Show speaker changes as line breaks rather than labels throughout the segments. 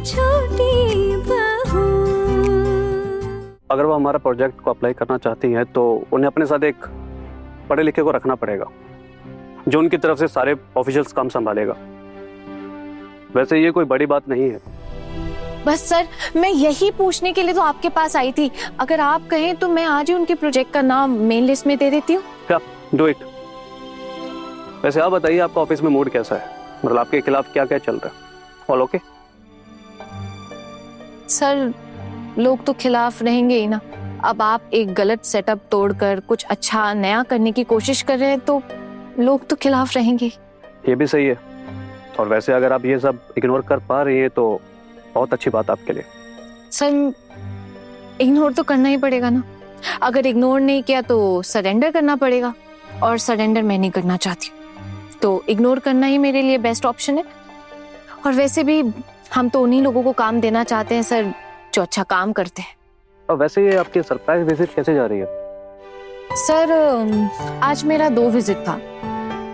छोटी बहू।
अगर वो हमारा प्रोजेक्ट को अप्लाई करना चाहती हैं तो उन्हें अपने साथ एक पढ़े लिखे को रखना पड़ेगा जो उनकी तरफ से सारे ऑफिशियल्स काम संभालेगा। वैसे ये कोई बड़ी बात नहीं है।
बस सर, मैं यही पूछने के लिए तो आपके पास आई थी। अगर आप कहें तो मैं आज ही उनके प्रोजेक्ट का नाम मेन लिस्ट में दे देती हूँ।
क्या? Do it. वैसे आप बताइए, आपका ऑफिस में मूड कैसा है? मतलब आपके खिलाफ क्या क्या चल रहा है? All okay?
सर, लोग तो खिलाफ रहेंगे ही ना। अब आप एक गलत सेटअप तोड़कर कुछ अच्छा नया करने की कोशिश कर रहे हैं तो लोग तो खिलाफ रहेंगे।
ये भी सही है। और वैसे अगर आप ये सब इग्नोर कर पा रही हैं तो बहुत अच्छी बात आपके लिए।
सर, इग्नोर तो करना ही पड़ेगा ना। अगर इग्नोर नहीं किया तो सरेंडर करना पड़ेगा, और सरेंडर मैं नहीं करना चाहती, तो इग्नोर करना ही मेरे लिए बेस्ट ऑप्शन है। और वैसे भी हम तो उन्हीं लोगों को काम देना चाहते हैं सर जो अच्छा काम करते हैं।
और वैसे ये आपकी सरप्राइज विजिट कैसे जा रही है?
सर, आज मेरा 2 विजिट था।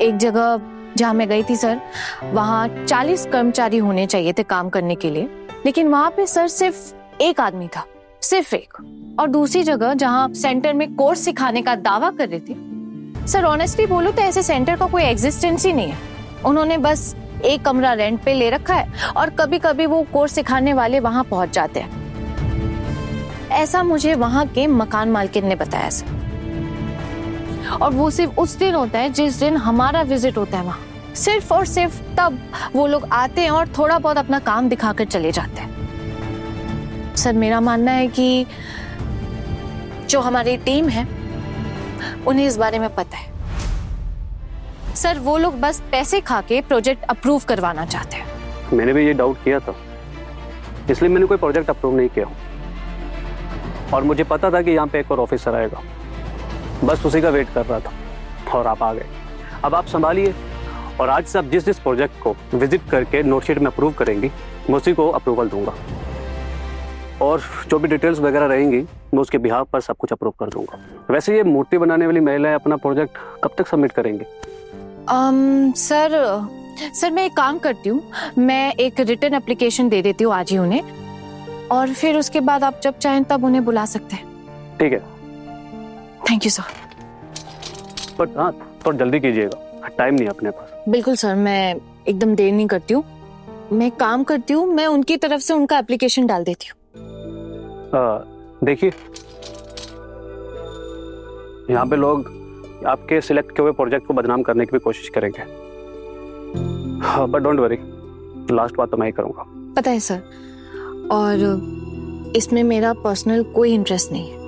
एक जगह जहाँ मैं गई थी सर, वहाँ 40 कर्मचारी होने चाहिए थे काम करने के लिए, लेकिन वहाँ पे सर सिर्फ 1 आदमी था, सिर्फ 1। और दूसरी जगह जहाँ सेंटर में कोर्स सिखाने का दावा कर रहे थे, सर ऑनेस्टली बोलो तो ऐसे सेंटर का कोई एग्जिस्टेंस ही नहीं है। उन्होंने बस एक कमरा रेंट पे ले रखा है और कभी कभी वो कोर्स सिखाने वाले वहां पहुंच जाते हैं। ऐसा मुझे वहां के मकान मालकिन ने बताया सर। और वो सिर्फ उस दिन होता है जिस दिन हमारा विजिट होता है वहां। सिर्फ और सिर्फ तब वो लोग आते हैं और थोड़ा बहुत अपना काम दिखाकर चले जाते हैं। सर, मेरा मानना है कि जो हमारी टीम है उन्हें इस बारे में पता है। सर, वो लोग बस पैसे खा के प्रोजेक्ट अप्रूव करवाना चाहते हैं।
मैंने भी ये डाउट किया था, इसलिए मैंने कोई प्रोजेक्ट अप्रूव नहीं किया। और मुझे पता था कि यहाँ पे एक और ऑफिसर आएगा, बस उसी का वेट कर रहा था और आप आ गए। अब आप संभालिए, और आज से आप जिस जिस प्रोजेक्ट को विजिट करके नोटशीट में अप्रूव करेंगी मैं उसी को अप्रूवल दूंगा, और जो भी डिटेल्स वगैरह रहेंगी मैं उसके बिहाफ पर सब कुछ अप्रूव कर दूंगा। वैसे ये मूर्ति बनाने वाली महिलाएं अपना प्रोजेक्ट कब तक सबमिट करेंगी?
सर मैं एक काम करती हूँ, मैं एक रिटन एप्लीकेशन दे देती हूँ आज ही उन्हें, और फिर उसके बाद आप जब चाहें तब उन्हें बुला सकते हैं।
ठीक है।
Thank you sir.
बट हाँ, थोड़ा जल्दी कीजिएगा, टाइम नहीं है अपने पास।
बिल्कुल सर, मैं एकदम देर नहीं करती हूँ। मैं काम करती हूँ, मैं उनकी तरफ से उनका एप्लीकेशन डाल देती हूँ।
देखिए, यहाँ पे लोग आपके सिलेक्ट किए हुए प्रोजेक्ट को बदनाम करने की भी कोशिश करेंगे, बट डोंट वरी, लास्ट बात तो मैं ही करूँगा।
पता है सर, और इसमें मेरा पर्सनल कोई इंटरेस्ट नहीं है।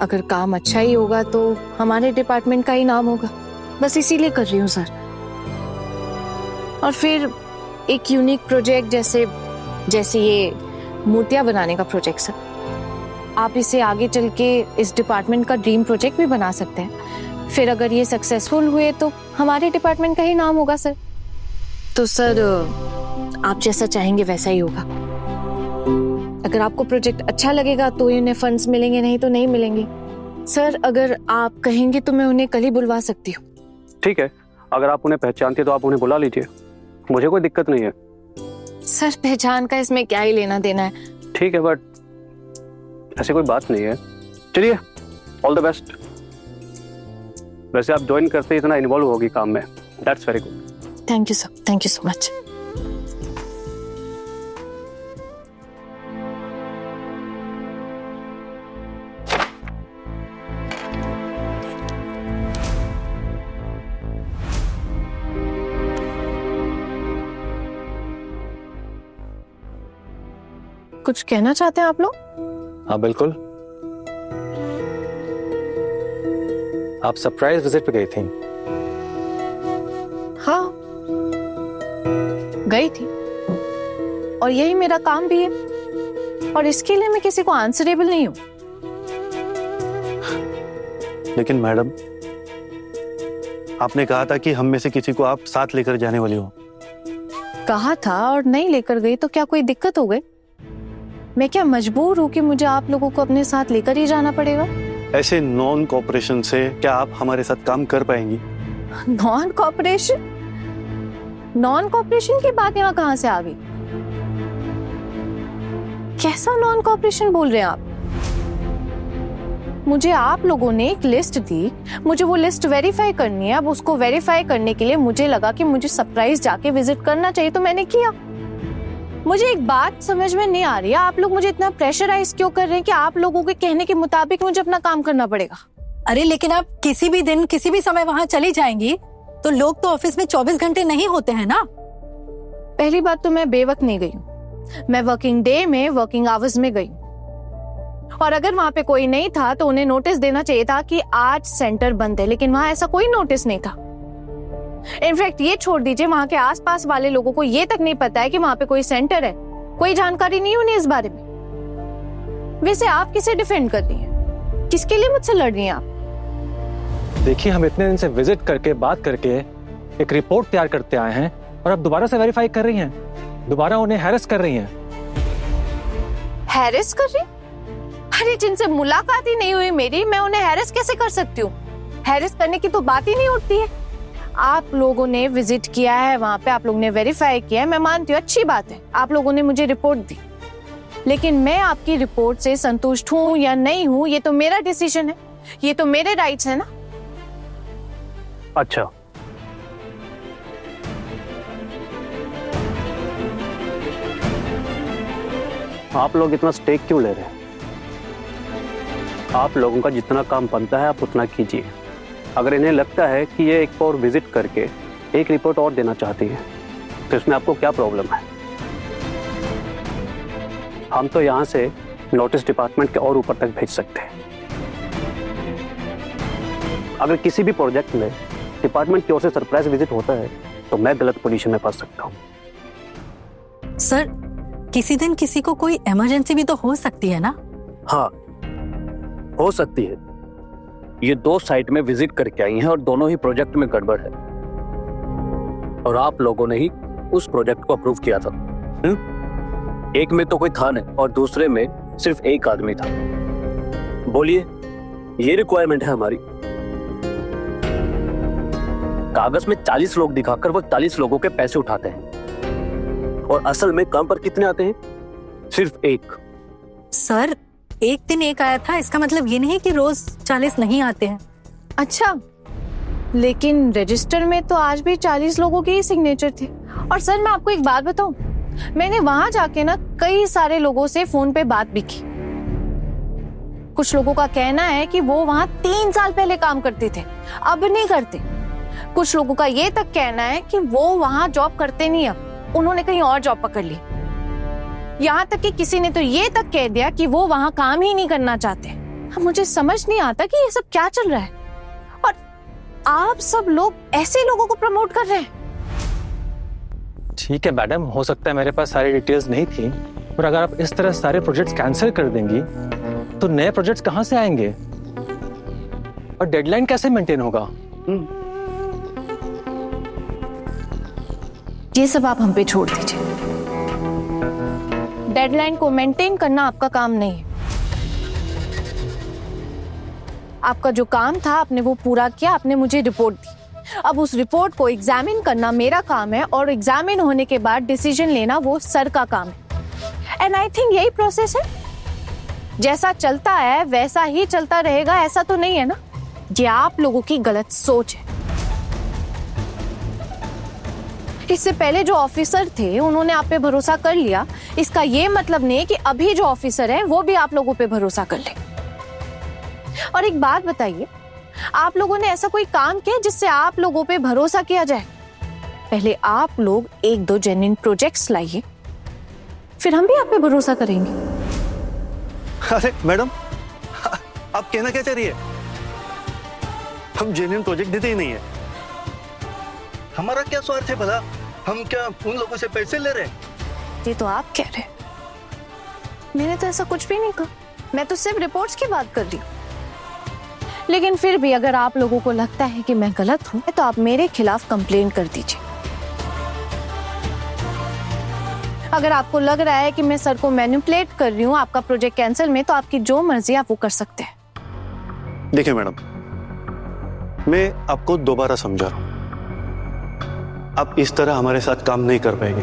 अगर काम अच्छा ही होगा तो हमारे डिपार्टमेंट का ही नाम होगा, बस इसीलिए कर रही हूँ सर। और फिर एक यूनिक प्रोजेक्ट जैसे ये मूर्तियां बनाने का प्रोजेक्ट सर, आप इसे आगे चल के इस डिपार्टमेंट का ड्रीम प्रोजेक्ट भी बना सकते हैं। फिर अगर ये सक्सेसफुल हुए तो हमारे डिपार्टमेंट का ही नाम होगा सर। तो सर, आप जैसा चाहेंगे वैसा ही होगा। अगर आपको प्रोजेक्ट अच्छा लगेगा तो ही उन्हें फंड्स मिलेंगे, नहीं तो नहीं मिलेंगे। सर, अगर आप कहेंगे तो मैं उन्हें कल ही बुलवा सकती हूँ।
ठीक है, अगर आप उन्हें पहचानती है तो आप उन्हें बुला लीजिए, मुझे कोई दिक्कत नहीं है।
सर, पहचान का इसमें क्या ही लेना देना है।
ठीक है, बट ऐसी कोई बात नहीं है। चलिए, ऑल द बेस्ट। वैसे आप ज्वाइन करते इतना इन्वॉल्व होगी काम में, that's very good.
Thank you sir, thank you so much. कुछ कहना चाहते हैं आप लोग?
हाँ बिल्कुल। आप सरप्राइज विजिट पे गई थी।
हाँ, गई थी, और यही मेरा काम भी है, और इसके लिए मैं किसी को आंसरेबल नहीं हूं।
लेकिन मैडम, आपने कहा था कि हम में से किसी को आप साथ लेकर जाने वाली हो।
कहा था और नहीं लेकर गई तो क्या कोई दिक्कत हो गई? मैं क्या मजबूर हूँ कि मुझे आप लोगों को अपने साथ लेकर ही जाना पड़ेगा?
ऐसे नॉन कोऑपरेशन से क्या आप हमारे साथ काम कर पाएंगी?
Non cooperation? नॉन कोऑपरेशन की बात यहाँ कहाँ से आ गई? कैसा नॉन कोऑपरेशन बोल रहे हैं आप? मुझे आप लोगों ने एक लिस्ट दी, मुझे वो लिस्ट वेरीफाई करनी है। अब उसको वेरीफाई करने के लिए मुझे लगा कि मुझे सरप्राइज जाके विजिट करना चाहिए, तो मैंने किया। मुझे एक बात समझ में नहीं आ रही है, आप लोग मुझे इतना प्रेशराइज क्यों कर रहे हैं कि आप लोगों के कहने के मुताबिक मुझे अपना काम करना पड़ेगा?
अरे लेकिन आप किसी भी दिन किसी भी समय वहाँ चली जाएंगी तो लोग तो ऑफिस में 24 घंटे नहीं होते हैं ना।
पहली बात तो मैं बेवक्त नहीं गई हूँ, मैं वर्किंग डे में वर्किंग आवर्स में गई। और अगर वहां पे कोई नहीं था तो उन्हें नोटिस देना चाहिए था कि आज सेंटर बंद है, लेकिन वहां ऐसा कोई नोटिस नहीं था। इनफैक्ट ये छोड़ दीजिए, वहां के आसपास वाले लोगों को ये तक नहीं पता है कि वहां पे कोई सेंटर है, कोई जानकारी नहीं उन्हें इस बारे में। वैसे आप किसे डिफेंड कर रही हैं? किसके लिए मुझसे लड़ रही हैं आप?
देखिए, हम इतने दिन से विजिट करके बात करके एक रिपोर्ट तैयार करते आए हैं और अब दोबारा से वेरीफाई कर रही हैं, दोबारा उन्हें हैरेस कर रही हैं।
हैरेस कर रही? अरे जिनसे मुलाकात ही नहीं हुई मेरी, मैं उन्हें हैरेस कैसे कर सकती हूँ? हैरेस करने की तो बात ही नहीं उठती है। आप लोगों ने विजिट किया है वहां पे, आप लोगों ने वेरीफाई किया है, मैं मानती हूँ, अच्छी बात है। आप लोगों ने मुझे रिपोर्ट दी, लेकिन मैं आपकी रिपोर्ट से संतुष्ट हूँ या नहीं हूँ ये तो मेरा डिसीजन है, ये तो मेरे राइट्स है ना।
अच्छा, आप लोग इतना स्टेक क्यों ले रहे हैं? आप लोगों का जितना काम बनता है आप उतना कीजिए। अगर इन्हें लगता है कि ये एक और विजिट करके एक रिपोर्ट और देना चाहती है तो इसमें आपको क्या प्रॉब्लम है? हम तो यहाँ से नोटिस डिपार्टमेंट के और ऊपर तक भेज सकते हैं। अगर किसी भी प्रोजेक्ट में डिपार्टमेंट की ओर से सरप्राइज विजिट होता है तो मैं गलत पोजीशन में फंस सकता हूँ।
सर, किसी दिन किसी को कोई इमरजेंसी भी तो हो सकती है ना।
हाँ, हो सकती है। ये दो साइट में विजिट करके आई हैं और दोनों ही प्रोजेक्ट में गड़बड़ है, और आप लोगों ने ही उस प्रोजेक्ट को अप्रूव किया था। एक में तो कोई था नहीं और दूसरे में सिर्फ एक आदमी था। बोलिए, ये रिक्वायरमेंट है हमारी। कागज में 40 लोग दिखाकर वो 40 लोगों के पैसे उठाते हैं, और असल में काम पर कितने आते हैं? सिर्फ एक।
सर, एक दिन एक आया था, इसका मतलब ये नहीं कि रोज 40 नहीं आते हैं।
अच्छा, लेकिन रजिस्टर में तो आज भी 40 लोगों के ही सिग्नेचर थे। और सर मैं आपको एक बात बताऊं, मैंने वहां जाके ना कई सारे लोगों से फोन पे बात भी की। कुछ लोगों का कहना है कि वो वहां 3 साल पहले काम करते थे, अब नहीं करते। कुछ लोगों का ये तक कहना है कि वो वहां जॉब करते नहीं, अब उन्होंने कहीं और जॉब पकड़ ली। यहाँ तक कि किसी ने तो ये तक कह दिया कि वो वहां काम ही नहीं करना चाहते। अब मुझे समझ नहीं आता कि ये सब क्या चल रहा है, और आप सब लोग ऐसे लोगों को प्रमोट कर रहे हैं।
ठीक है मैडम, हो सकता है मेरे पास सारी डिटेल्स नहीं थी, पर अगर आप इस तरह सारे प्रोजेक्ट्स कैंसिल कर देंगी तो नए प्रोजेक्ट्स कहाँ से आएंगे और डेडलाइन कैसे मेंटेन होगा?
ये सब आप हम पे छोड़ दीजिए। डेडलाइन को मेंटेन करना आपका काम नहीं है। आपका जो काम था आपने वो पूरा किया, आपने मुझे रिपोर्ट दी। अब उस रिपोर्ट को एग्जामिन करना मेरा काम है, और एग्जामिन होने के बाद डिसीजन लेना वो सर का काम है। एंड आई थिंक यही प्रोसेस है। जैसा चलता है वैसा ही चलता रहेगा, ऐसा तो नहीं है ना। ये आप लोगों की गलत सोच है। इससे पहले जो ऑफिसर थे उन्होंने आप पे भरोसा कर लिया, इसका ये मतलब नहीं कि अभी जो ऑफिसर है वो भी आप लोगों पे भरोसा कर ले। और एक बात बताइए, आप लोगों ने ऐसा कोई काम किया जिससे आप लोगों पे भरोसा किया जाए? पहले आप लोग 1-2 जेन्युइन प्रोजेक्ट्स लाइए, फिर हम भी आप पे भरोसा करेंगे।
अरे मैडम, आप कहना क्या चाह रही है? हम जेन्युइन प्रोजेक्ट देते ही नहीं है। हमारा क्या स्वार्थ है भला? हम क्या उन लोगों से पैसे ले रहे हैं?
ये तो आप कह रहे हैं, मैंने तो ऐसा कुछ भी नहीं कहा। मैं तो सिर्फ रिपोर्ट्स की बात कर रही हूँ। लेकिन फिर भी अगर आप लोगों को लगता है कि मैं गलत हूं तो आप मेरे खिलाफ कंप्लेंट कर दीजिए। अगर आपको लग रहा है कि मैं सर को मैनिपुलेट कर रही हूँ आपका प्रोजेक्ट कैंसिल में, तो आपकी जो मर्जी आप वो कर सकते हैं।
देखिए मैडम, मैं आपको दोबारा समझा रहा हूं, आप इस तरह हमारे साथ काम नहीं कर पाएंगे।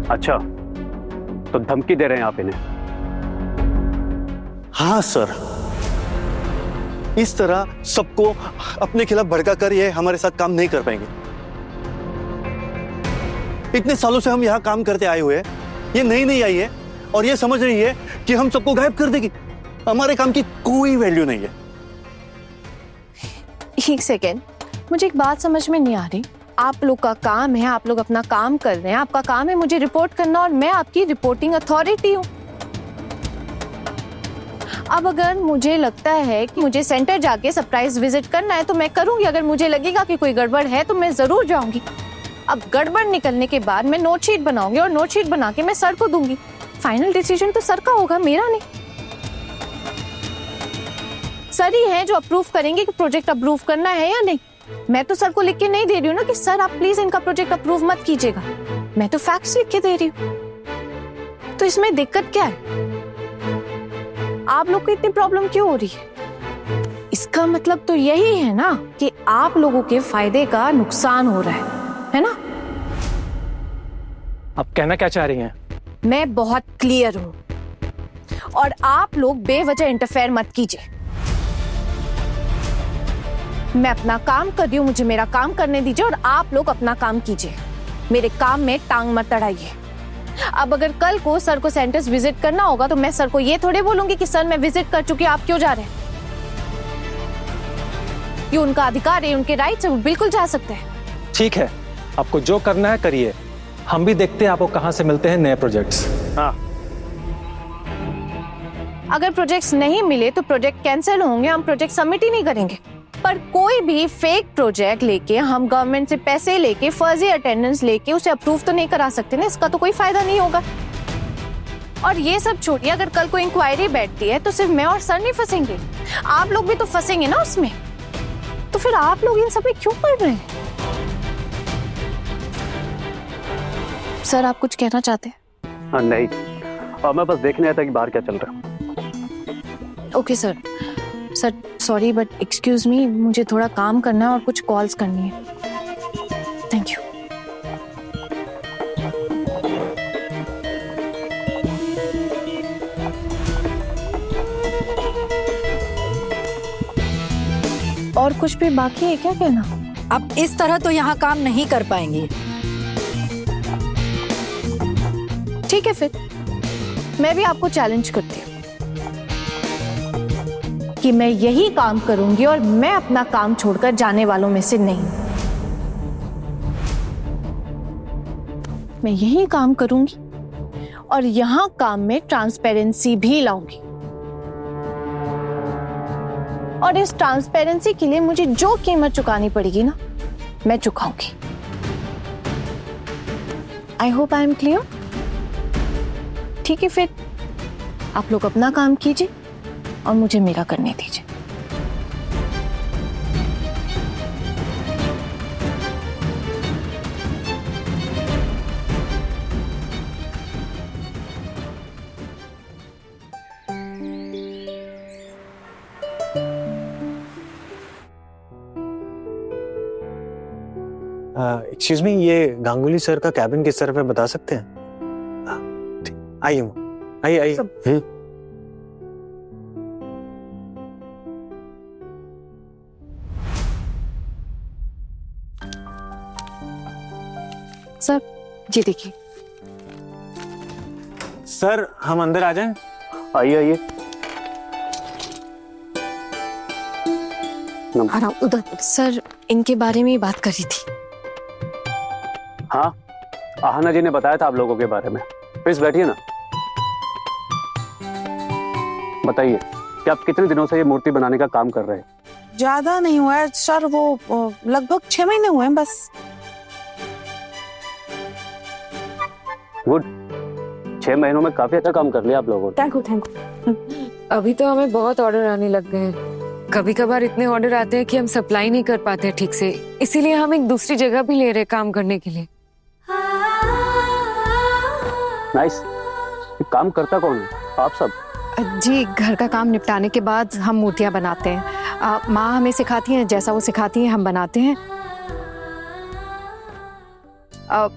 अच्छा, तो धमकी दे रहे हैं आप इन्हें?
हाँ सर, इस तरह सबको अपने खिलाफ भड़का कर ये हमारे साथ काम नहीं कर पाएंगे। इतने सालों से हम यहाँ काम करते आए हुए हैं, ये नई आई है और ये समझ रही है कि हम सबको गायब कर देगी। हमारे काम की कोई वैल्यू नहीं है।
एक सेकेंड, मुझे एक बात समझ में नहीं आ रही। आप लोग का काम है, आप लोग अपना काम कर रहे हैं, आपका काम है मुझे रिपोर्ट करना और मैं आपकी रिपोर्टिंग अथॉरिटी हूँ। अब अगर मुझे लगता है कि मुझे सेंटर जाके सरप्राइज विजिट करना है तो मैं करूंगी। अगर मुझे लगेगा कि कोई गड़बड़ है तो मैं जरूर जाऊंगी। अब गड़बड़ निकलने के बाद मैं नोट शीट बनाऊंगी और नोट शीट बना के मैं सर को दूंगी। फाइनल डिसीजन तो सर का होगा, मेरा नहीं। सर ही है जो अप्रूव करेंगे कि प्रोजेक्ट अप्रूव करना है या नहीं। मैं तो सर को लिख के नहीं दे रही हूँ ना कि सर आप प्लीज इनका प्रोजेक्ट अप्रूव मत कीजिएगा। मैं तो फैक्ट्स लिख के दे रही हूँ। तो इसमें दिक्कत क्या है? आप लोग को इतनी प्रॉब्लम क्यों हो रही है? इसका मतलब तो यही है ना कि आप लोगों के फायदे का नुकसान हो रहा है ना?
आप कहना क्या चाह रही हैं?
मैं बहुत क्लियर हूं और आप लोग बेवजह इंटरफेयर मत कीजिए। मैं अपना काम कर रही हूं, मुझे मेरा काम करने दीजिए और आप लोग अपना काम कीजिए। मेरे काम में टांग मत अड़ाइए। अब अगर कल को सर को सेंटर्स विजिट करना होगा तो मैं सर को ये थोड़े बोलूंगी कि सर मैं विजिट कर चुकी हूं, आप क्यों जा रहे हैं। ये उनका अधिकार है, उनके राइट्स है, वो बिल्कुल जा सकते हैं।
ठीक है, आपको जो करना है करिए। हम भी देखते हैं आपको कहां से मिलते हैं नए प्रोजेक्ट्स।
हाँ,
अगर प्रोजेक्ट्स नहीं मिले तो प्रोजेक्ट कैंसिल होंगे, हम प्रोजेक्ट सबमिट ही नहीं करेंगे। पर कोई भी फेक प्रोजेक्ट लेके हम गवर्नमेंट से पैसे लेके फर्जी अटेंडेंस लेके उसे अप्रूव तो नहीं करा सकते ना। इसका तो कोई फायदा नहीं होगा। और ये सब छोड़िए, अगर कल को इंक्वायरी बैठती है तो सिर्फ मैं और सर नहीं फंसेंगे, आप लोग भी तो फंसेंगे ना उसमें। तो फिर आप लोग इन सब में क्यों पड़ रहे हैं? सर आप कुछ कहना चाहते हैं?
हाँ नहीं, मैं बस देखने आया था कि बाहर क्या चल रहा है।
Okay sir. Sir sorry but excuse me, मुझे थोड़ा काम करना है और कुछ कॉल्स करनी है। Thank you. और कुछ भी बाकी है क्या कहना?
अब इस तरह तो यहाँ काम नहीं कर पाएंगी।
ठीक है, फिर मैं भी आपको चैलेंज करती हूँ कि मैं यही काम करूंगी और मैं अपना काम छोड़कर जाने वालों में से नहीं। मैं यही काम करूंगी और यहां काम में ट्रांसपेरेंसी भी लाऊंगी। और इस ट्रांसपेरेंसी के लिए मुझे जो कीमत चुकानी पड़ेगी ना, मैं चुकाऊंगी। I hope I am clear. ठीक है, फिर आप लोग अपना काम कीजिए और मुझे मेरा करने दीजिए।
एक्सक्यूज मी, ये गांगुली सर का कैबिन किस तरफ है बता सकते हैं? आइए आइए आइए।
सर ये देखिए।
सर हम अंदर आ जाएं?
आइए आइए।
उधर सर इनके बारे में ही बात कर रही थी।
हाँ, आहना जी ने बताया था आप लोगों के बारे में। प्लीज बैठिए ना। बताइए कि आप कितने दिनों से ये मूर्ति बनाने का काम कर रहे हैं?
ज्यादा नहीं हुआ है सर, वो लगभग 6 महीने हुए हैं बस।
गुड, 6 महीनों में काफी अच्छा काम कर लिया आप लोगों ने।
Thank you.
अभी तो हमें बहुत ऑर्डर आने लग गए हैं। कभी कभार इतने ऑर्डर आते हैं कि हम सप्लाई नहीं कर पाते ठीक से, इसीलिए हम एक दूसरी जगह भी ले रहे हैं काम करने के लिए।
नाइस। ये काम करता कौन है? आप सब?
जी, घर का काम निपटाने के बाद हम मूर्तियां बनाते हैं। माँ हमें सिखाती हैं, जैसा वो सिखाती हैं हम बनाते हैं।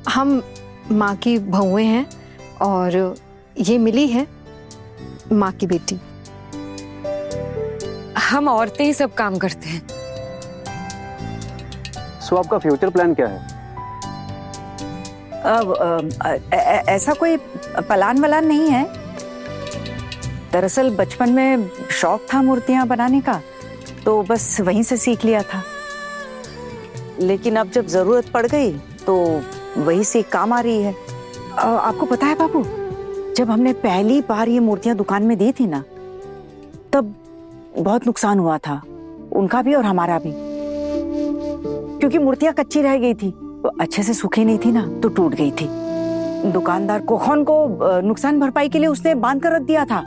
हम माँ की बहुएं हैं और ये मिली है माँ की बेटी।
हम औरतें ही सब काम करते हैं।
सो आपका फ्यूचर प्लान क्या है?
ऐसा कोई प्लान वलान नहीं है। दरअसल बचपन में शौक था मूर्तियां बनाने का, तो बस वहीं से सीख लिया था। लेकिन अब जब जरूरत पड़ गई तो वही सीख काम आ रही है। आपको पता है बाबू, जब हमने पहली बार ये मूर्तियां दुकान में दी थी ना, तब बहुत नुकसान हुआ था, उनका भी और हमारा भी। क्योंकि मूर्तियां कच्ची रह गई थी, तो अच्छे से सूखी नहीं थी ना, तो टूट गई थी। दुकानदार कोखन को नुकसान भरपाई के लिए उसने बांध कर रख दिया था।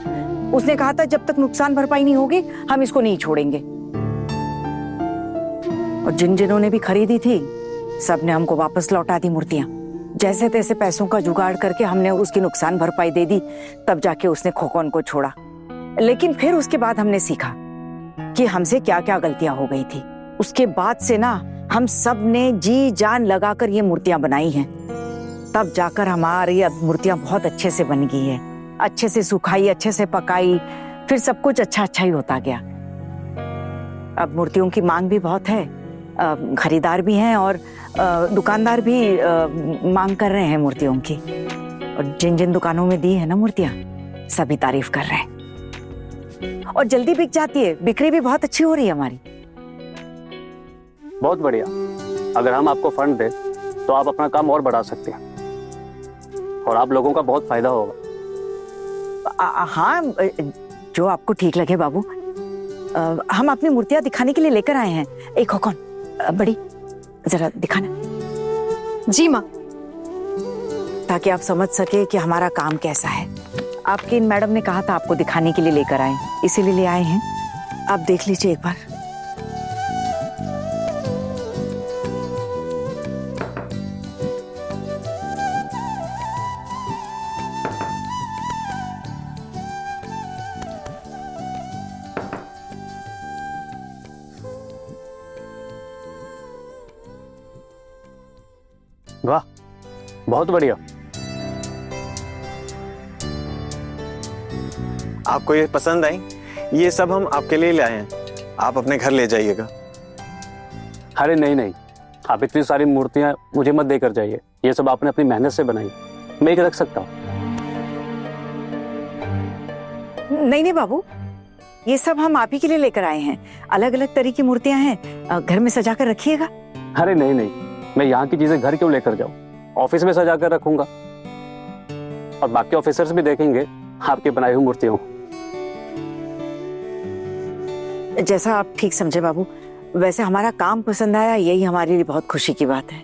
उसने कहा था जब तक नुकसान भरपाई नहीं होगी हम इसको नहीं छोड़ेंगे। और जिन्होंने भी खरीदी थी सब ने हमको वापस लौटा दी मूर्तियां। जैसे तैसे पैसों का जुगाड़ करके हमने उसकी नुकसान भरपाई दे दी, तब जाके उसने खोखन को छोड़ा। लेकिन फिर उसके बाद हमने सीखा कि हमसे क्या क्या गलतियां हो गई थी। उसके बाद से ना हम सब ने जी जान लगाकर ये मूर्तियां बनाई हैं। तब जाकर हमारी अब मूर्तियां बहुत अच्छे से बन गई है। अच्छे से सुखाई, अच्छे से पकाई, फिर सब कुछ अच्छा अच्छा ही होता गया। अब मूर्तियों की मांग भी बहुत है, खरीदार भी हैं और दुकानदार भी मांग कर रहे हैं मूर्तियों की। और जिन जिन दुकानों में दी है ना मूर्तियां, सभी तारीफ कर रहे हैं और जल्दी बिक जाती है। बिक्री भी बहुत अच्छी हो रही है हमारी।
बहुत बढ़िया। अगर हम आपको फंड दें तो आप अपना काम और बढ़ा सकते हैं और आप लोगों का बहुत फायदा होगा।
हाँ, जो आपको ठीक लगे बाबू। हम अपनी मूर्तियां दिखाने के लिए लेकर आए हैं। एक खोखन बड़ी, जरा दिखाना।
जी माँ।
ताकि आप समझ सके कि हमारा काम कैसा है। आपकी इन मैडम ने कहा था आपको दिखाने के लिए लेकर आए, इसीलिए ले आए हैं। आप देख लीजिए एक बार।
वाह, बहुत बढ़िया।
आपको ये पसंद आई? ये सब हम आपके लिए ले आए हैं, आप अपने घर ले जाइएगा।
अरे नहीं नहीं, आप इतनी सारी मूर्तियां मुझे मत देकर जाइए। ये सब आपने अपनी मेहनत से बनाई, मैं एक रख सकता हूँ।
नहीं नहीं बाबू, ये सब हम आप ही के लिए लेकर आए हैं। अलग अलग तरह की मूर्तियां हैं, घर में सजा कर रखिएगा।
अरे नहीं नहीं, मैं यहाँ की चीजें घर क्यों लेकर जाऊँ, ऑफिस में सजा कर रखूंगा और बाकी ऑफिसर्स भी देखेंगे आपकी बनाई हुई मूर्तियों।
जैसा आप ठीक समझे बाबू। वैसे हमारा काम पसंद आया, यही हमारे लिए बहुत खुशी की बात है।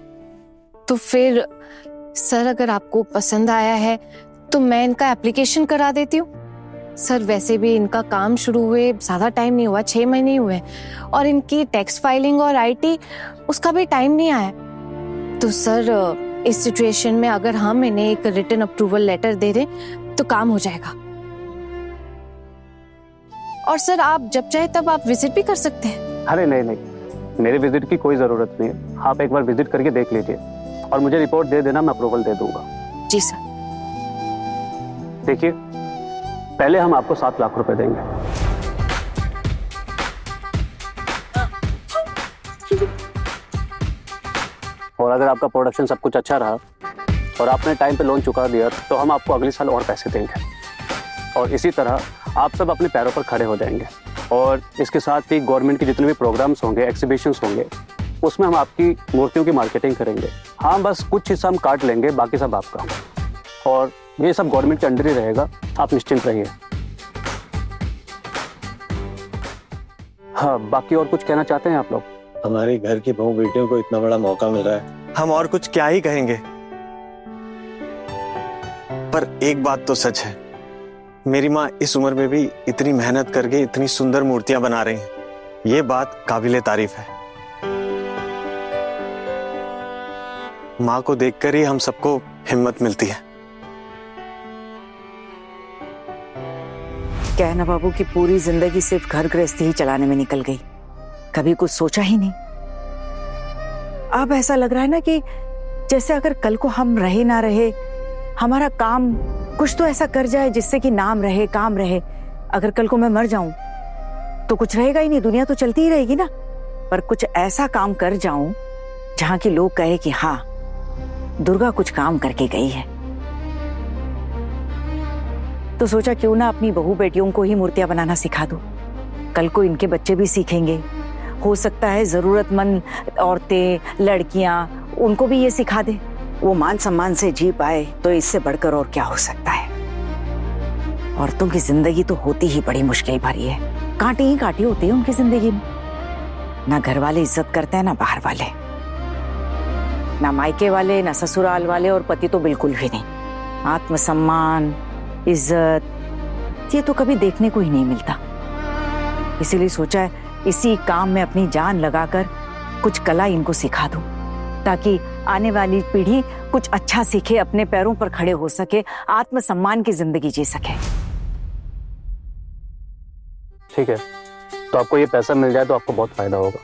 तो फिर सर अगर आपको पसंद आया है तो मैं इनका एप्लीकेशन करा देती हूँ। सर वैसे भी इनका काम शुरू हुए ज़्यादा टाइम नहीं हुआ, 6 महीने ही हुए और इनकी टैक्स फाइलिंग और IT उसका भी टाइम नहीं आया। तो सर इस सिचुएशन में अगर हम इन्हें एक रिटन अप्रूवल लेटर दे दें तो काम हो जाएगा। और सर आप जब चाहे तब आप विजिट भी कर सकते हैं।
अरे नहीं नहीं, मेरे विजिट की कोई जरूरत नहीं है। आप एक बार विजिट करके देख लीजिए और मुझे रिपोर्ट दे देना, मैं अप्रूवल दे दूंगा।
जी सर।
देखिए, पहले हम आपको 7 लाख रुपए देंगे। और अगर आपका प्रोडक्शन सब कुछ अच्छा रहा और आपने टाइम पे लोन चुका दिया तो हम आपको अगले साल और पैसे देंगे। और इसी तरह आप सब अपने पैरों पर खड़े हो जाएंगे। और इसके साथ ही गवर्नमेंट के जितने भी प्रोग्राम्स होंगे, एग्जीबिशंस होंगे, उसमें हम आपकी मूर्तियों की मार्केटिंग करेंगे। हाँ, बस कुछ हिस्सा हम काट लेंगे, बाकी सब आपका। और ये सब गवर्नमेंट के अंडर ही रहेगा, आप निश्चिंत रहिए। हाँ, बाकी और कुछ कहना चाहते हैं आप लोग?
हमारे घर की बहू बेटियों को इतना बड़ा मौका मिल रहा है, हम और कुछ क्या ही कहेंगे। पर एक बात तो सच है, मेरी माँ इस उम्र में भी इतनी मेहनत करके इतनी सुंदर मूर्तियां बना रही हैं, ये बात काबिले तारीफ है। माँ को देखकर ही हम सबको हिम्मत मिलती है।
क्या है ना बाबू कि पूरी जिंदगी सिर्फ घर गृहस्थी ही चलाने में निकल गई, कभी कुछ सोचा ही नहीं। अब ऐसा लग रहा है ना कि जैसे अगर कल को हम रहे ना रहे, हमारा काम कुछ तो ऐसा कर जाए जिससे कि नाम रहे, काम रहे। अगर कल को मैं मर जाऊं तो कुछ रहेगा ही नहीं, दुनिया तो चलती ही रहेगी ना। पर कुछ ऐसा काम कर जाऊं जहां कि लोग कहे कि हाँ, दुर्गा कुछ काम करके गई है। तो सोचा क्यों ना अपनी बहू बेटियों को ही मूर्तियां बनाना सिखा दूं। कल को इनके बच्चे भी सीखेंगे, हो सकता है जरूरतमंद औरतें, लड़कियां, उनको भी ये सिखा दे। वो मान सम्मान से जी पाए तो इससे बढ़कर और क्या हो सकता है। औरतों की जिंदगी तो होती ही बड़ी मुश्किल भरी है, कांटे ही कांटे होते हैं उनकी जिंदगी में। ना घर वाले इज्जत करते हैं, ना बाहर वाले, ना मायके वाले, ना ससुराल वाले, और पति तो बिल्कुल भी नहीं। आत्मसम्मान, इज्जत, ये तो कभी देखने को ही नहीं मिलता। इसीलिए सोचा है इसी काम में अपनी जान लगाकर कुछ कला इनको सिखा दूं, ताकि आने वाली पीढ़ी कुछ अच्छा सीखे, अपने पैरों पर खड़े हो सके, आत्मसम्मान की जिंदगी जी सके।
ठीक है, तो आपको ये पैसा मिल जाए तो आपको बहुत फायदा होगा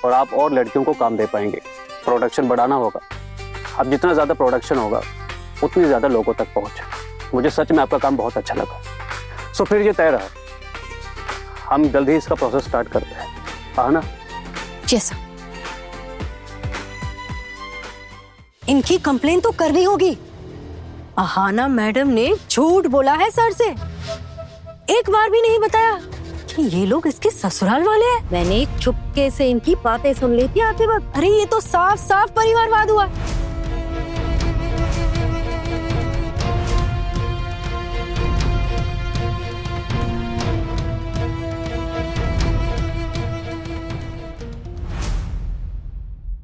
और आप और लड़कियों को काम दे पाएंगे। प्रोडक्शन बढ़ाना होगा। अब जितना ज्यादा प्रोडक्शन होगा उतनी ज्यादा लोगों तक पहुंचे। मुझे सच में आपका काम बहुत अच्छा लगा। सो फिर ये तय रहा, हम जल्दी ही इसका प्रोसेस स्टार्ट करते हैं, हाँ ना?
जैसा
इनकी कंप्लेन तो करनी होगी। अहाना मैडम ने झूठ बोला है सर से, एक बार भी नहीं बताया कि ये लोग इसके ससुराल वाले हैं। मैंने चुपके से इनकी बातें सुन ली थी आते वक्त। अरे ये तो साफ साफ परिवारवाद हुआ।